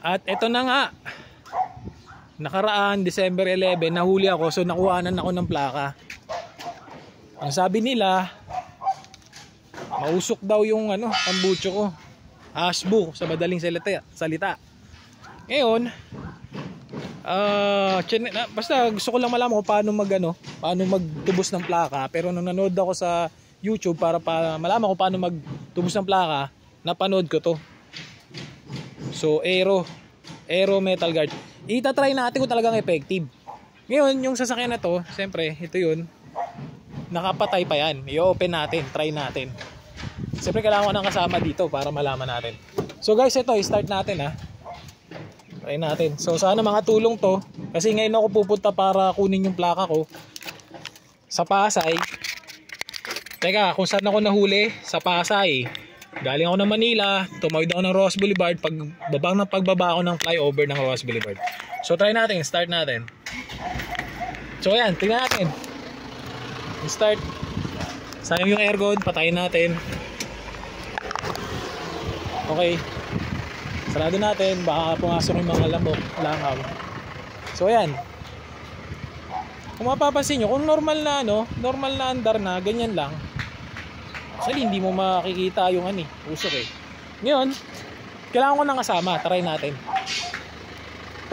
At eto na nga. Nakaraan December 11 nahuli ako, so nakuhanan ako ng plaka. Ang sabi nila, mausok daw yung tambucho ko. Asbo sa madaling salita. Ngayon, basta gusto ko lang malaman kung paano magtubos ng plaka. Pero nung nanood ako sa YouTube para malaman ko paano magtubos ng plaka, napanood ko to. So Aero Metal Guard. Itatry natin kung talagang effective. Ngayon, yung sasakyan na to, siyempre, ito yun. Nakapatay pa yan. I-open natin, try natin. Siyempre kailangan ko ng kasama dito para malaman natin. So guys, ito, i-start natin ha. Try natin. So sana mga tulong to. Kasi ngayon ako pupunta para kunin yung plaka ko sa Pasay. Teka, kung saan ako nahuli? Sa Pasay. Galing ako ng Manila, tumawid ako ng Ross Boulevard, pagbaba ako ng flyover ng Ross Boulevard. So try natin, start natin. So ayan, tingnan natin. Start. Sayang yung aircon, patayin natin. Okay. Sarado natin, baka pumasok yung mga langaw. So ayan. Kung mapapansin nyo, kung normal na andar na, ganyan lang. Actually, hindi mo makikita yung usok eh. Ngayon, kailangan ko ng kasama. Try natin.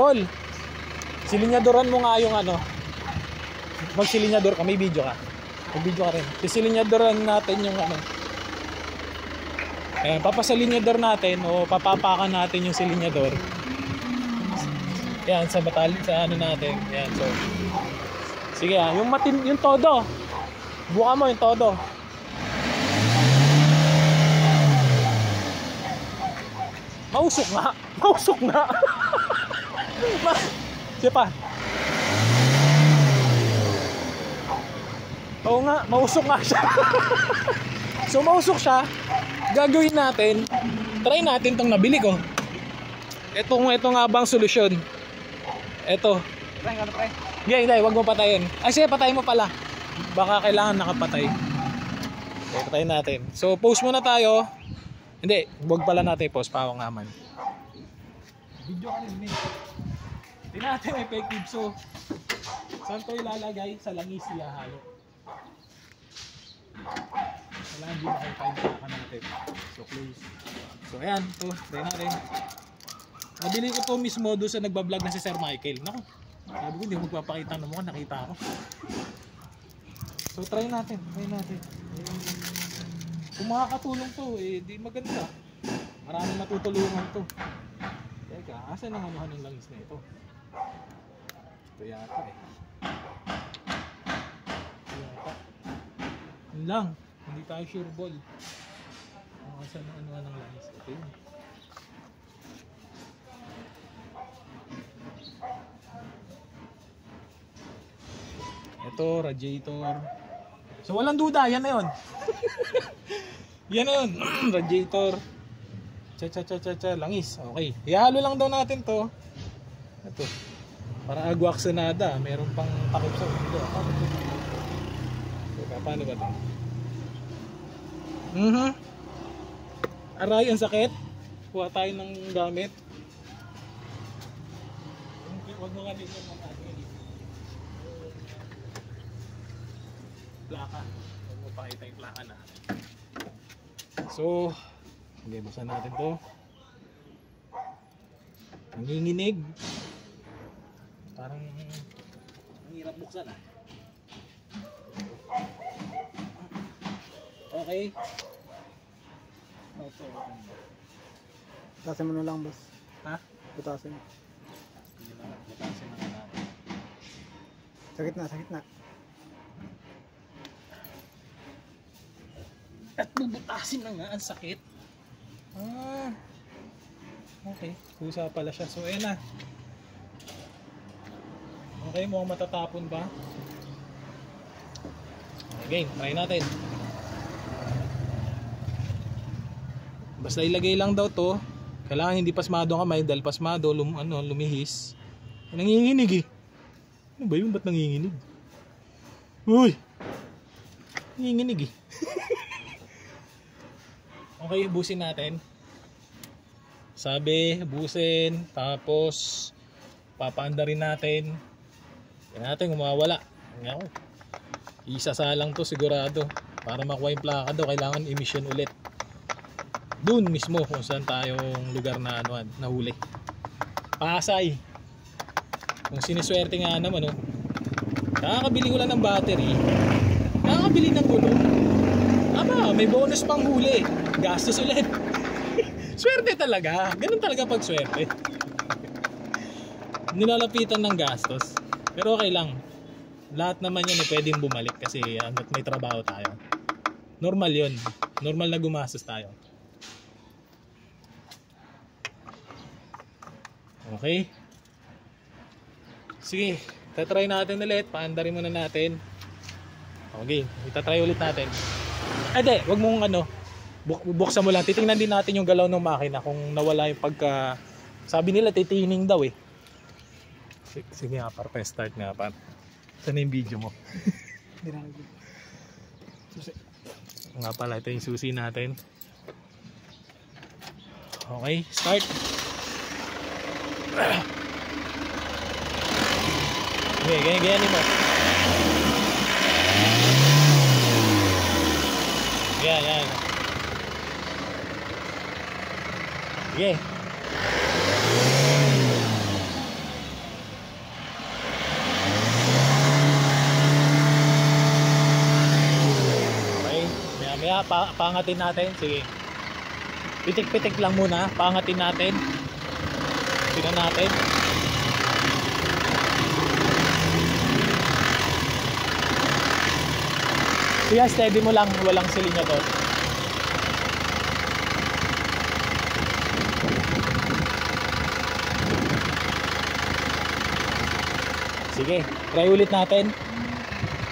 Tol, silinyadoran mo nga yung magsilinyador ka, may video ka. May video ka rin. Silinyadoran natin yung ayan, papasalinyador natin o papapakan natin yung silinyador. Ayan, sa natin. Ayan, so. Sige yung todo. Buka mo yung todo. Mausok nga. Sige pa. Oo nga, mausok nga siya. So mausok siya. Gagawin natin, try natin tong nabili ko. Ito nga bang solusyon? Ito. Hindi, wag mo patayin. Ay, sige, patayin mo pala. Baka kailangan nakapatay. Okay, patayin natin. So, post muna tayo. Hindi, wag pala natin post. Pawang naman. Video ka rin, tingnan natin effective. So, saan ito ilalagay? Sa langis ihahalo. Kailangan di makita yung plaka natin. So close. So ayan, ito, try natin. Nabili ko to mismo doon sa nagbablog na si Sir Michael. Naku, sabi ko hindi mo magpapakita ng mukha, nakita ako. So try natin. Kung makakatulong to, di maganda. Maraming matutulungan to. Teka, asan ang anuhan ng langis na ito? Ito yata eh. Yun lang. Hindi tayo sure ball. Saan ang anuhan ng langis? Ito yun. Ito, radiator. So walang duda, yan na yun. Yan na yun. Radiator. Langis. Okay. Ihalo lang daw natin to. Ito. Para agwaksenada. Meron pang takip sa ulo. Paano ba ito? Aray, ang sakit. Kuha tayo ng gamit. Huwag mo nga din yung plaka. Huwag mo pakita yung plaka na. So, okay, buksan natin to. Nanginginig. Parang ang hirap buksan ah. Okay. Butasin mo na lang, boss. Ha? Butasin. Butasin na natin. Sakit na. At bubutasin na nga, ang sakit. Okay, kusa pala siya. So ayan na. Okay, mukhang matatapon ba? Okay, try natin. Basta ilagay lang daw to. Kailangan hindi pasmado ang kamay dahil pasmado lumihis. Nanginginig eh. Ano ba yun? Ba't nanginginig? Uy! Nanginginig eh. Okay, busin natin. Sabi, busin, tapos papaanda rin natin. Yan natin, umawala. Yan, isasalang to sigurado. Para makuha yung plaka daw, kailangan emission ulit. Doon mismo kung saan tayong lugar na nahuli. Pasay. Kung siniswerte nga naman, oh. Nakakabili ko lang ng battery. Nakakabili ng gulong. Aba, may bonus pang huli. Gastos ulit. Swerte talaga. Ganun talaga pag swerte. Nilalapitan ng gastos. Pero okay lang. Lahat naman yan pwedeng bumalik kasi hanggat may trabaho tayo. Normal yun. Normal na gumastos tayo. Okay. Sige. Tatry natin ulit. Paandarin muna natin. Okay. Itatry ulit natin. Hindi. Wag mong buksan mo lang. Titingnan din natin yung galaw ng makina kung nawala yung pagka... Sabi nila titining daw eh. Sige nga par. Start nga par. Saan yung video mo? Hindi na nag-video. Susi. Nga pala, ito yung susi natin. Okay, start. Okay, ganyan mo. Yan. Okay. Paangatin natin. Sige. Pitik-pitik lang muna. Paangatin natin. Tingnan natin. Sige, steady mo lang. Walang silinya to. Sige. Try ulit natin.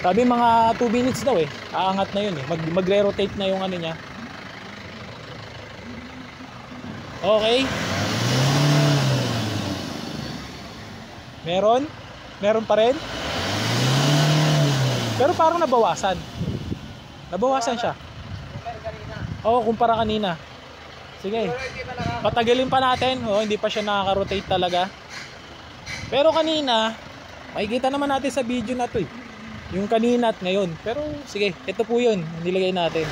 Sabi mga 2 minutes daw eh. Aangat na yun eh. Magre-rotate na yung ano niya. Okay. Meron? Meron pa rin? Pero parang nabawasan. Nabawasan siya. Oo, kumpara kanina. Sige. Patagalin pa natin. Oo, hindi pa siya nakaka-rotate talaga. Pero kanina, makikita naman natin sa video na to eh. Yung kanina at ngayon. Pero sige, ito po yun. Nilagay natin.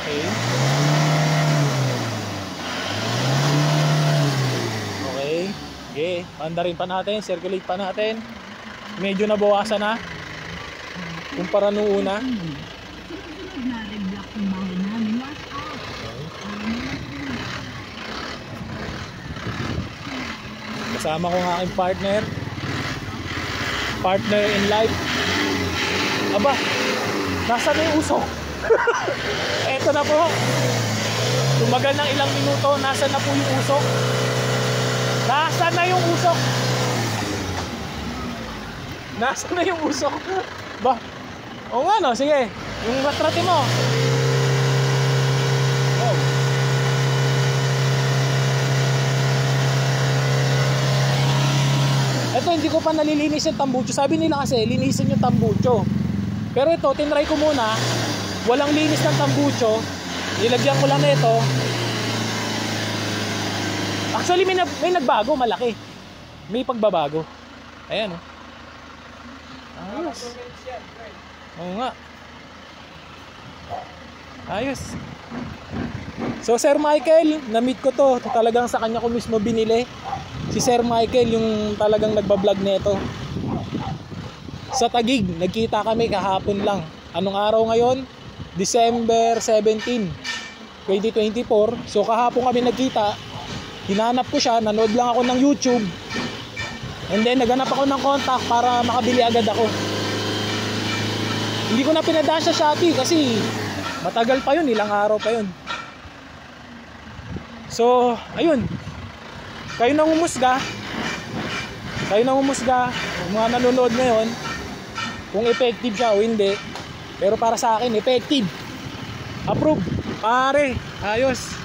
Okay. Okay. Okay. Pandarin pa natin. Circulate pa natin. Medyo nabawasan na. Kumpara nung una. Kasama ko nga aking partner in life. Aba, nasa na yung usok? Eto na po. Tumagal ng ilang minuto. Nasa na po yung usok? Nasa na yung usok? Nasa na yung usok? Ba? O nga no, sige. Yung matrati mo. Oh. Ito hindi ko pa nalilinis yung tambucho. Sabi nila kasi linisin yung tambucho. Pero ito tinry ko muna. Walang linis ng tambucho. Nilagyan ko lang na ito. Actually may nagbago malaki. May pagbabago. Ayan oh. Ayos. Oo nga. Ayos. So Sir Michael, na-meet ko to. Talagang sa kanya ko mismo binili. Si Sir Michael yung talagang nagbablog nito. Sa Taguig, nagkita kami kahapon lang. Anong araw ngayon? December 17, 2024. So kahapon kami nagkita. Hinanap ko siya, nanood lang ako ng YouTube. And then naghanap ako ng contact para makabili agad ako. Hindi ko na pinadaan sa Shopee kasi matagal pa yun, ilang araw pa yun. So, ayun. Kayo nang humusga. Yung mga nanonood ngayon, kung effective siya o hindi. Pero para sa akin, effective. Approve. Pare, ayos.